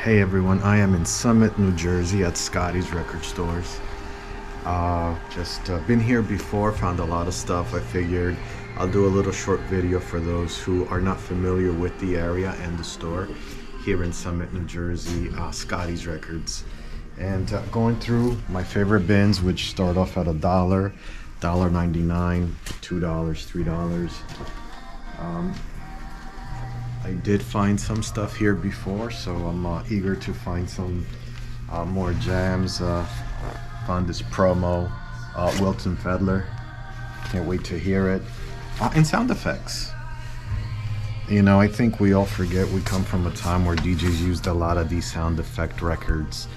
Hey everyone, I am in Summit, New Jersey at Scotti's record stores. Just been here before, found a lot of stuff. I figured I'll do a little short video for those who are not familiar with the area and the store here in Summit, New Jersey, Scotti's Records. And going through my favorite bins, which start off at $1, $1.99, $2, $3. I did find some stuff here before, so I'm eager to find some more jams. Found this promo, Wilton Fedler. Can't wait to hear it. And sound effects. You know, I think we all forget we come from a time where DJs used a lot of these sound effect records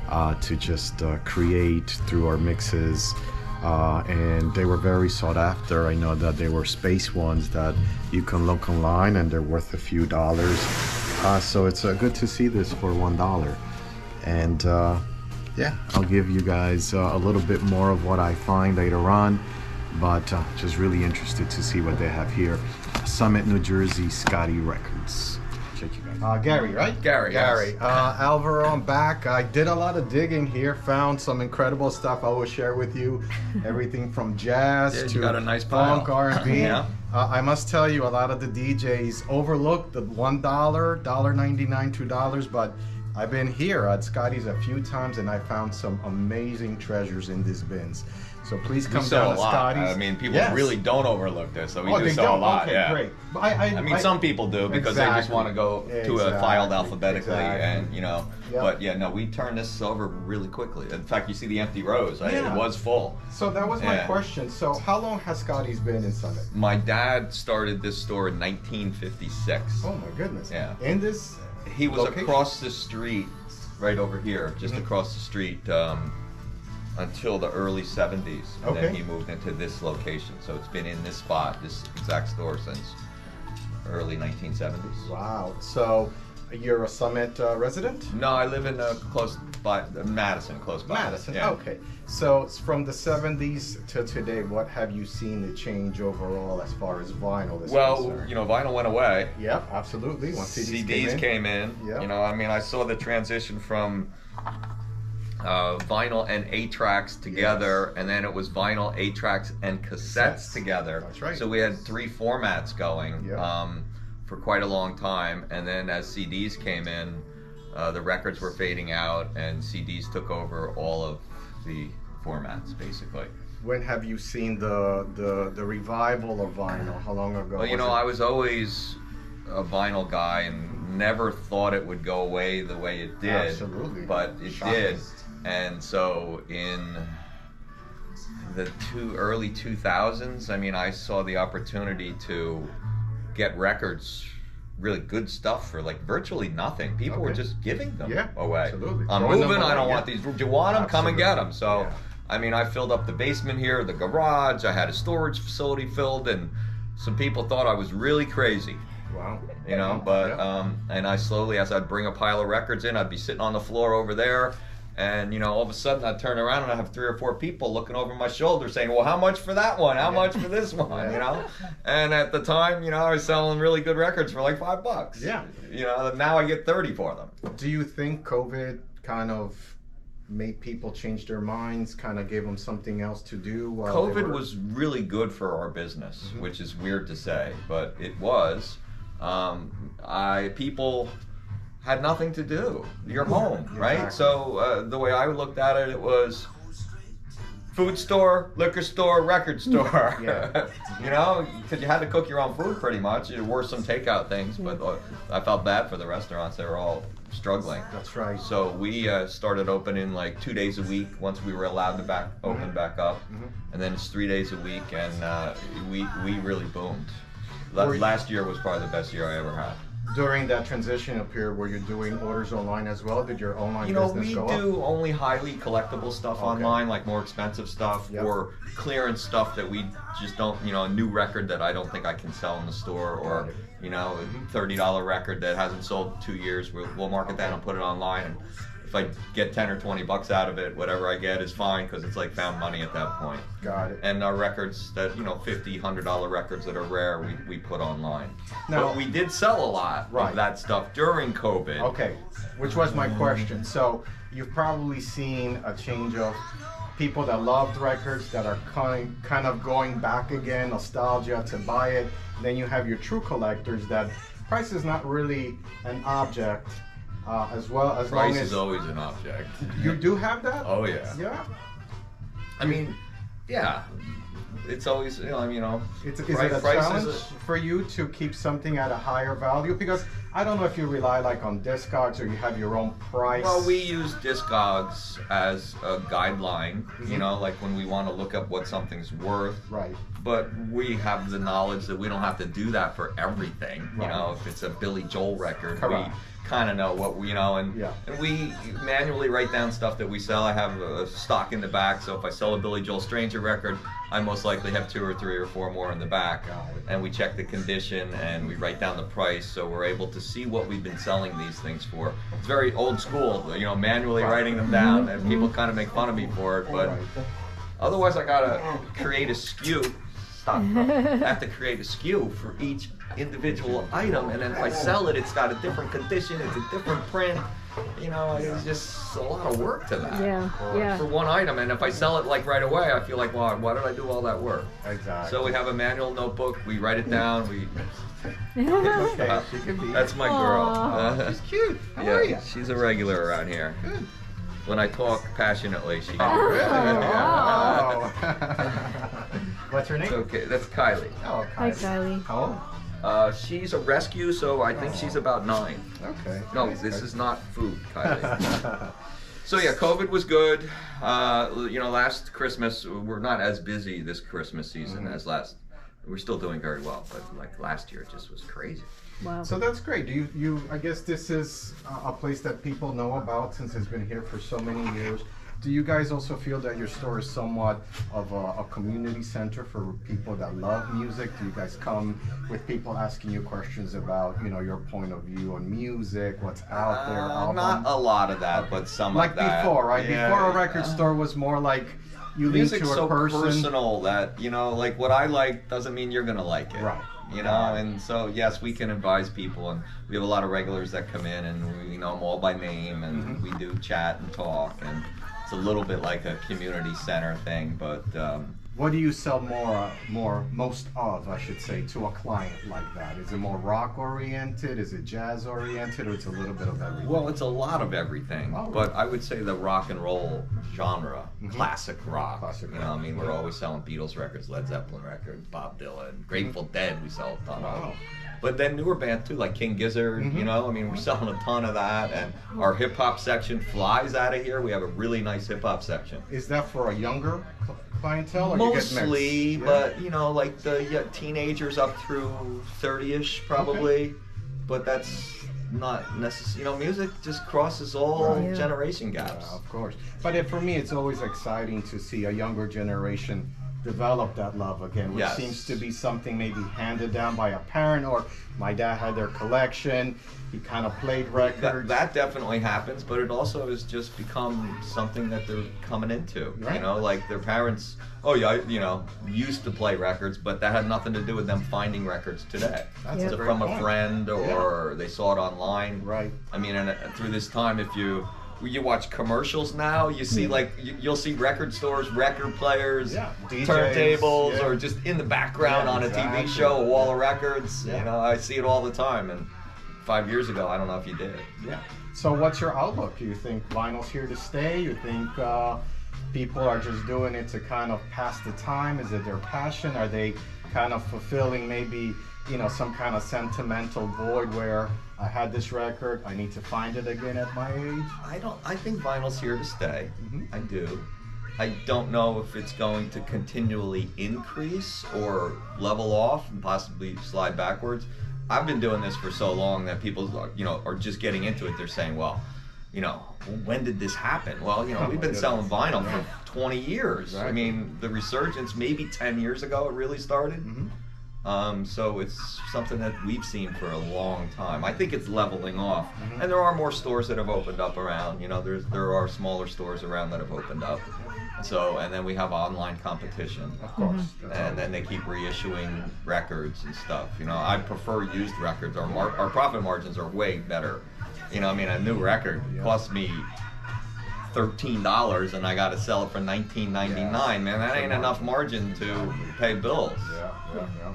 to just create through our mixes. And they were very sought after. I know that they were space ones that you can look online and they're worth a few dollars. So it's good to see this for $1. And yeah, I'll give you guys a little bit more of what I find later on, but just really interested to see what they have here. Summit, New Jersey, Scotti Records. Check you guys. Gary, right? Gary. Alvaro, I'm back. I did a lot of digging here, found some incredible stuff I will share with you. Everything from jazz to got a nice pile. funk, R&B. Yeah. I must tell you, a lot of the DJs overlook the $1, $1.99, $2, but I've been here at Scotti's a few times and I found some amazing treasures in these bins. So please come down to Scotti's. I mean, people really don't overlook this, so we do they sell don't? a lot. Okay, yeah, great. But I mean, some people do because they just want to go to a filed alphabetically, and you know. Yep. But yeah, no, we turn this over really quickly. In fact, you see the empty rows. It was full. So that was my question. So how long has Scotti's been in Summit? My dad started this store in 1956. Oh my goodness. Yeah. In this He was location? across the street, right over here, just across the street. Until the early 70s, and then he moved into this location. So it's been in this spot, this exact store, since early 1970s. Wow. So you're a Summit resident? No, I live in close by Madison, close by. Madison. Yeah. Okay. So from the 70s to today, what have you seen the change overall as far as vinyl is concerned? You know, vinyl went away. Yep, absolutely. Once CDs came in. Yep. You know, I mean, I saw the transition from vinyl and 8-tracks together, and then it was vinyl, 8-tracks, and cassettes together. That's right. So we had 3 formats going for quite a long time, and then as CDs came in, the records were fading out, and CDs took over all of the formats, basically. When have you seen the revival of vinyl? How long ago? Well, you know, I was always a vinyl guy and never thought it would go away the way it did. Absolutely. But it did. And so in the early 2000s, I mean, I saw the opportunity to get records, really good stuff for like virtually nothing. People were just giving them away. Absolutely. I'm moving, I don't want these. Do you want them? Come and get them. So, I mean, I filled up the basement here, the garage. I had a storage facility filled, and some people thought I was really crazy. Wow. You know, but, and I slowly, as I'd bring a pile of records in, I'd be sitting on the floor over there. And, you know, all of a sudden I'd turn around and I have 3 or 4 people looking over my shoulder saying, well, how much for that one? How much for this one? You know? And at the time, you know, I was selling really good records for like $5. Yeah. You know, now I get 30 for them. Do you think COVID kind of made people change their minds, kind of gave them something else to do? COVID was really good for our business, which is weird to say, but it was. People had nothing to do. You're home, right? So the way I looked at it, it was food store, liquor store, record store. You know, because you had to cook your own food pretty much. There were some takeout things, but I felt bad for the restaurants. They were all struggling. That's right. So we started opening like 2 days a week once we were allowed to open back up, and then it's 3 days a week, and we really boomed. Last year was probably the best year I ever had. During that transition period, were you doing orders online as well? Did your online business go up? We do only highly collectible stuff online, like more expensive stuff, or clearance stuff that we just don't, you know, a new record that I don't think I can sell in the store, or, you know, a $30 record that hasn't sold 2 years, we'll market that and put it online. if I get 10 or 20 bucks out of it, whatever I get is fine, because it's like found money at that point. Got it. And our records that, $50, $100 records that are rare, we put online. Now, but we did sell a lot right. of that stuff during COVID. Okay, which was my question. So you've probably seen a change of people that loved records that are kind of going back again, nostalgia to buy it. Then you have your true collectors that price is not really an object, as well as Price long as is always an object. you do have that. Oh yeah. Yeah. I mean, yeah. It's always, Is it a price challenge is for you to keep something at a higher value? Because I don't know if you rely like on Discogs or you have your own price. Well, we use Discogs as a guideline, like when we want to look up what something's worth. Right. But we have the knowledge that we don't have to do that for everything. Right. If it's a Billy Joel record, Correct. we kind of know what and Yeah. and we manually write down stuff that we sell. I have a stock in the back, so if I sell a Billy Joel Stranger record, I most likely have 2 or 3 or 4 more in the back. Got it. And we check the condition and we write down the price, so we're able to see what we've been selling these things for. It's very old school, manually writing them down, and people kind of make fun of me for it, but Right. otherwise I gotta create a SKU. Stop. I have to create a SKU for each individual item, and then if I sell it, it's got a different condition, it's a different print. It's just a lot of work to that. Yeah. For one item, and if I sell it like right away, I feel like, well, why did I do all that work? Exactly. So we have a manual notebook, we write it down, Okay, she can be. that's my Aw. girl. She's cute. How are you? She's a regular around here. Good. When I talk passionately, she Oh, really? Wow. Oh. What's her name? Okay, that's Kylie. Oh, Hi, Kylie. How old? She's a rescue, so I think she's about 9. Okay. No, this is not food, Kylie. So yeah, COVID was good. Last Christmas, we're not as busy this Christmas season as last. We're still doing very well, but like last year, it just was crazy. Wow. So that's great. Do you? I guess this is a place that people know about since it's been here for so many years. Do you guys also feel that your store is somewhat of a community center for people that love music? Do you guys come with people asking you questions about, your point of view on music, what's out there, albums? Not a lot of that, but some Like of that. before, right? Yeah, Before a record store was more like you lead music's to a so person. personal that like what I like doesn't mean you're gonna like it. Right. And so yes, we can advise people, and we have a lot of regulars that come in, and we know them all by name, and we do chat and talk, and it's a little bit like a community center thing, but What do you sell most of, I should say, to a client like that? Is it more rock oriented? Is it jazz oriented? Or it's a little bit of everything? well, it's a lot of everything. Oh. But I would say the rock and roll genre, classic rock. Classic I rock. mean, we're always selling Beatles records, Led Zeppelin records, Bob Dylan, Grateful Dead. We sell a ton of. Wow. But then newer bands too, like King Gizzard. I mean, we're selling a ton of that, and our hip hop section flies out of here. We have a really nice hip hop section. Is that for a younger clientele? Or you get Mostly, mixed? but like the teenagers up through 30ish probably. But that's not necessary. Music just crosses all Right. generation Yeah, gaps. of course. But for me, it's always exciting to see a younger generation develop that love again, which Yes. seems to be something maybe handed down by a parent, or my dad had their collection, he kind of played records. That definitely happens, but it also has just become something that they're coming into. Right. Like their parents, used to play records, but that had nothing to do with them finding records today. That's Yeah. a great From a point. friend, or they saw it online. Right. I mean, and through this time, if you watch commercials now, you see you'll see record stores, record players, Yeah, DJs, turntables, yeah. or just in the background Yeah, on a exactly. TV show, a wall of records. Yeah. I see it all the time. And 5 years ago, I don't know if you did. Yeah. So what's your outlook? Do you think vinyl's here to stay? You think people are just doing it to kind of pass the time? Is it their passion? Are they kind of fulfilling maybe, some kind of sentimental void where I had this record, I need to find it again at my age? I think vinyl's here to stay. Mhm. I do. I don't know if it's going to continually increase or level off and possibly slide backwards. I've been doing this for so long that people, are just getting into it. They're saying, well, when did this happen? Well, we've been selling vinyl for 20 years. I Exactly. mean, the resurgence, maybe 10 years ago it really started. Mhm. So it's something that we've seen for a long time. I think it's leveling off, and there are more stores that have opened up around. You know, there are smaller stores around that have opened up. So, and then we have online competition, Of course. and then they keep reissuing records and stuff. You know, I prefer used records. Our profit margins are way better. You know, I mean, a new record costs me $13, and I got to sell it for $19.99. Man, that ain't enough margin to pay bills. Yeah.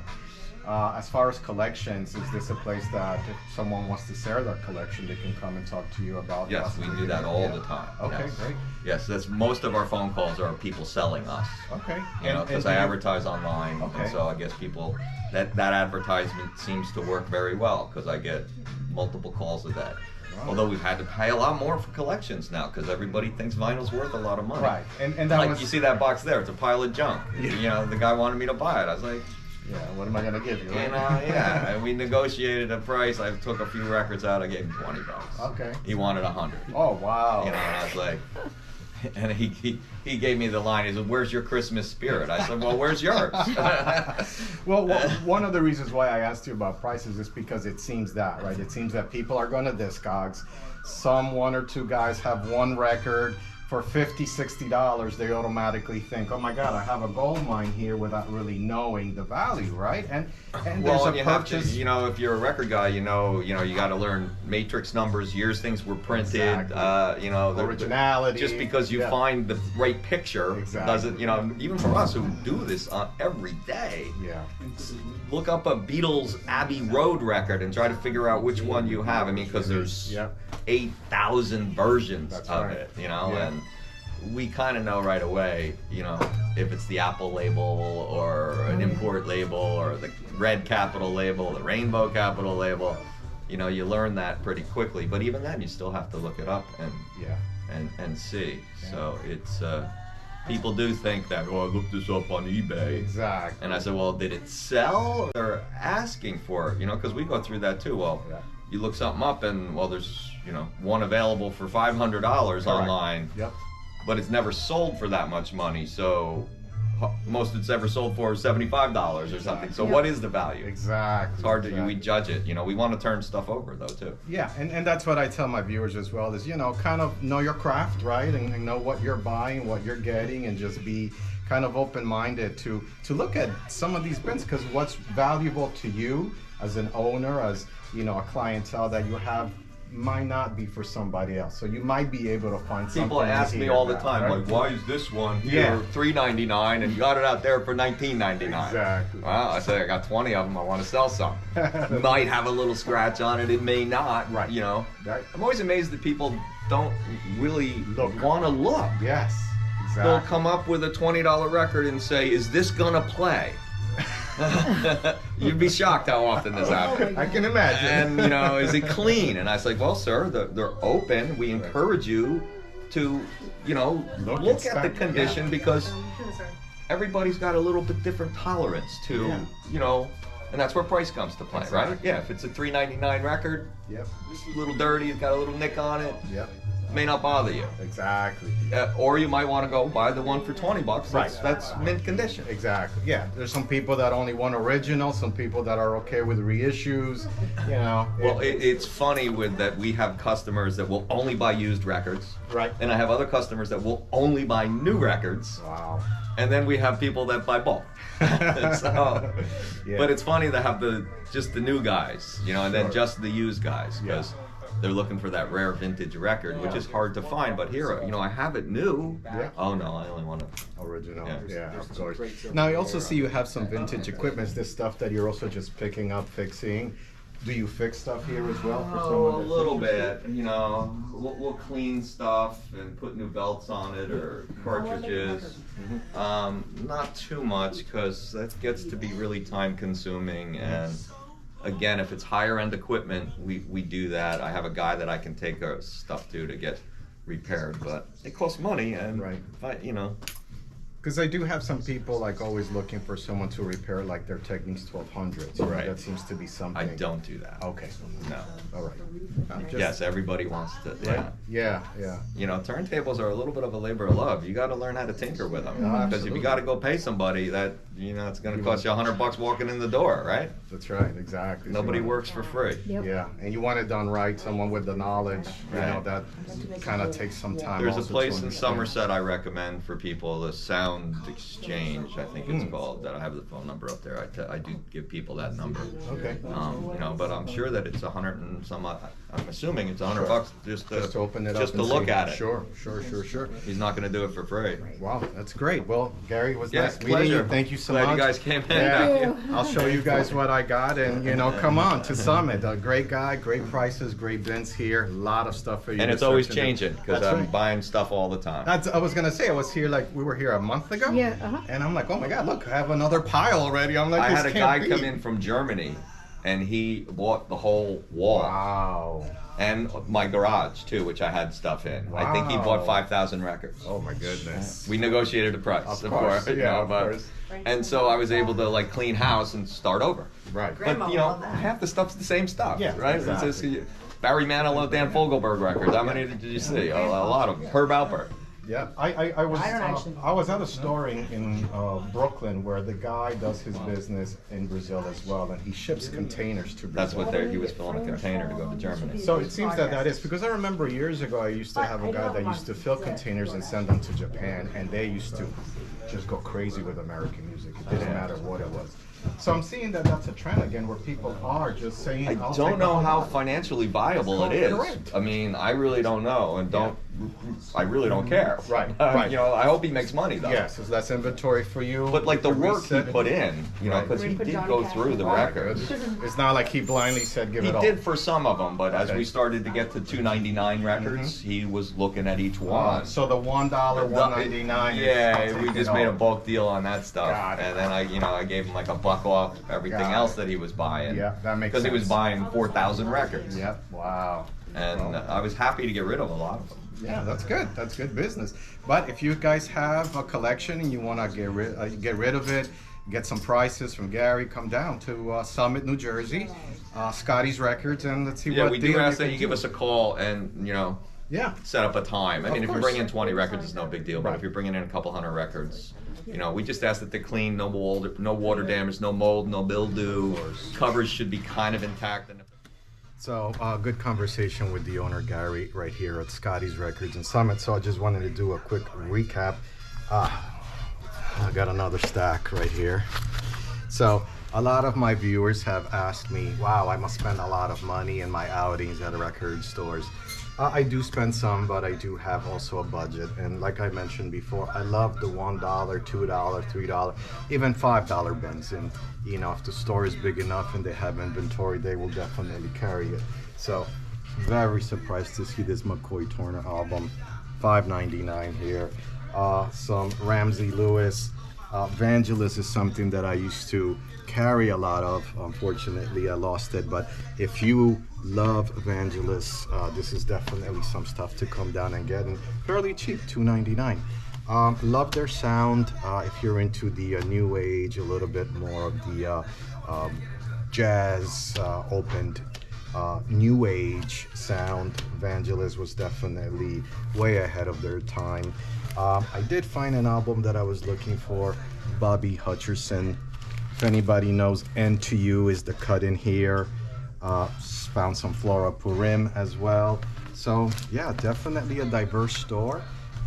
As far as collections, is this a place that if someone wants to sell their collection, they can come and talk to you about? Yes, we do that all the time. Okay, yes. great. Yes, that's most of our phone calls are people selling us. Okay. You know, because I advertise online, Okay. and so I guess people that advertisement seems to work very well because I get multiple calls of that. Right. Although we've had to pay a lot more for collections now because everybody thinks vinyl's worth a lot of money. Right, and that Like was you see that box there, it's a pile of junk. Yeah. You know, the guy wanted me to buy it. I was like, yeah. What am I gonna give you? you Right? know, yeah. And we negotiated a price. I took a few records out. I gave him $20. Okay. He wanted 100. Oh wow. You know, and I was like, and he gave me the line. He said, "Where's your Christmas spirit?" I said, "Well, where's yours?" Well, one of the reasons why I asked you about prices is because it seems that, right? It seems that people are going to Discogs. Some one or two guys have one record for $50, $60. They automatically think, oh my God, I have a gold mine here without really knowing the value, right? And Well, there's you a have to, purchase. you know, if you're a record guy, you got to learn matrix numbers, years things were printed, Exactly. you know, Originality. just because you Yeah. find the right picture Exactly. doesn't, you know, even for us who do this every day, Yeah. look up a Beatles Abbey Road record and try to figure out which one you have. I mean, because there's Yep. 8,000 versions That's of right. it, you know, Yeah. and we kind of know right away, you know, if it's the Apple label or an import label or the red capital label, the rainbow capital label, you know, you learn that pretty quickly. But even then, you still have to look it up Yeah. and see. So it's people do think that, oh, I looked this up on eBay. Exactly. And I said, well, did it sell? They're asking for it, you know, because we go through that too. Well, Yeah. you look something up and, well, there's, you know, one available for $500 online, Yep. but it's never sold for that much money. So most it's ever sold for is $75 or something. So what is the value? Exactly. It's hard to, exactly. we judge it. You know, we want to turn stuff over though too. Yeah, and that's what I tell my viewers as well is, you know, kind of know your craft, right? And know what you're buying, what you're getting, and just be kind of open-minded to look at some of these bins, because what's valuable to you as an owner, as, you know, a clientele that you have, might not be for somebody else. So you might be able to find something. People ask me all the time, right? like, why is this one here Yeah. $3.99 and you got it out there for $19.99? Exactly. Well, I say I got 20 of them. I want to sell some. Might have a little scratch on it. It may not. Right. You know. Right. I'm always amazed that people don't really Look. want to look. Yes, They'll exactly. come up with a $20 record and say, "Is this gonna play?" You'd be shocked how often this happens. I can imagine. And you know, is it clean? And I was like, well, sir, they're open. We encourage you to, you know, Look look and at the study, condition yeah. because everybody's got a little bit different tolerance to, Yeah. you know, and that's where price comes to play, right? Exactly. Yeah, if it's a $3.99 record, Yep. it's a little dirty, it's got a little nick on it, Yep. may not bother you. Exactly. Or you might want to go buy the one for $20. Right. That's mint condition. Exactly. Yeah. There's some people that only want original. Some people that are okay with reissues. You know. Well, it's funny with that we have customers that will only buy used records, right. and I have other customers that will only buy new records, Wow. and then we have people that buy both. So, Yeah. but it's funny to have just the new guys, you know, and then Sure. just the used guys because they're looking for that rare vintage record, which is hard to find. But here, you know, I have it new. Yeah. Oh no, I only want to. Original. Yeah. Yeah, of course. Now I also see you have some vintage equipment. Is this stuff that you're also just picking up, fixing? Do you fix stuff here as well for Oh, a someone? little bit. You know, we'll clean stuff and put new belts on it or cartridges. Not too much because that gets to be really time consuming. And again, if it's higher end equipment, we do that. I have a guy that I can take stuff to get repaired, but it costs money. And Right. if I, you know, Because I do have some people like always looking for someone to repair like their Techniques 1200s. You know, Right. that seems to be something. I don't do that. Okay. No. All right. I'm just- Yes, everybody wants to. Yeah. Yeah. You know, turntables are a little bit of a labor of love. You got to learn how to tinker with them. Oh, Because if absolutely. you got to go pay somebody, that it's going to cost you $100 walking in the door, right? That's right. Exactly. Nobody So, works for free. Yep. Yeah, and you want it done right. Someone with the knowledge. You know, Right. that kind of takes some time. There's a also to place in understand. Somerset I recommend for people, the Sound Exchange, I think it's called. That I have the phone number up there. I do give people that number. Okay. But I'm sure that it's 100 and some. I'm assuming it's $100 just Just to open it up. just to and look see. at it. Sure. He's He's not going to do it for free. Wow, that's great. Well, Gary, it was Yeah, nice meeting pleasure. you. Thank you so Glad much. you guys came in. Yeah, I'll show you guys what I got, and come on to Summit. A great guy, great prices, great bins here. A lot of stuff for you. And to it's always search and do. changing because That's I'm right. buying stuff all the time. I was gonna say I was here we were here a month ago. Yeah, And I'm like, oh my God, look, I have another pile already. I'm like, I this had a can't guy be. come in from Germany, and he bought the whole wall Wow. and my garage too, which I had stuff in. I think he Wow. bought 5,000 records. Oh my goodness. We negotiated a price, Of course, you yeah, know, of but- course. And so I was able to like clean house and start over. Right. But half the stuff's the same stuff, Yeah, right? exactly. It's just, Barry Manilow, Dan Fogelberg records. How many did you see? A lot of them. Herb Alpert. Yeah, I was at a store in Brooklyn where the guy does his business in Brazil as well, and he ships containers to Brazil. That's what he was filling a container to go to Germany. So it seems that is because I remember years ago I used to have a guy that used to fill containers and send them to Japan, and they used to just go crazy with American music. It didn't matter what it was. So I'm seeing that that's a trend again where people are just saying. I "I'll don't take know the how whole lot." financially viable it is. Correct. I mean, I really don't know, and I really don't care. Right, right. I hope he makes money though. Yes, is less inventory for you. But like the work he reset it. put in, Right. because he did go through the records. It's not like he blindly said give He it all. did for some of them, but as Okay. we started to get to $2.99 records, he was looking at each one. So the $1, $1.99. Yeah, we I'll just take made it a all. bulk deal on that stuff, Got it. and then I gave him like a buck off everything Got else it. that he was buying. Yeah, that makes Because he was sense. buying 4,000 records. Yep. Wow. And I was happy to get rid of a lot of them. Yeah, that's good. That's good business. But if you guys have a collection and you want to get rid of it, get some prices from Gary, come down to Summit, New Jersey, Scotty's Records, and let's see Yeah, what we do deal ask that can you give do. us a call and Yeah. set up a time. I Of mean, if you course. bring in 20 records, it's no big deal. But Right. if you're bringing in a couple hundred records, we just ask that they're clean, no water damage, no mold, no mildew. Covers should be kind of intact. And So, good conversation with the owner, Gary, right here at Scotty's Records and Summit. So I just wanted to do a quick recap. I got another stack right here. So a lot of my viewers have asked me, wow, I must spend a lot of money in my outings at record stores. I do spend some, but I do have also a budget. And like I mentioned before, I love the $1, $2, $3, even $5 bins. And if the store is big enough and they have inventory, they will definitely carry it. So very surprised to see this McCoy Turner album, $5.99 here. Some Ramsey Lewis. Vangelis is something that I used to carry a lot of. Unfortunately, I lost it. But if you love Vangelis, this is definitely some stuff to come down and get, and fairly cheap, $2.99. Love their sound. If you're into the new age, a little bit more of the jazz opened new age sound, Vangelis was definitely way ahead of their time. I did find an album that I was looking for, Bobby Hutcherson. If anybody knows, N to You is the cut in here. Found some Flora Purim as well. So yeah, definitely a diverse store.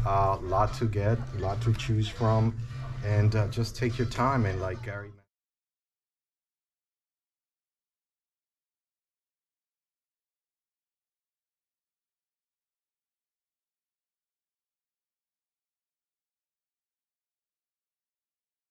A lot to get, a lot to choose from, and just take your time and like Gary.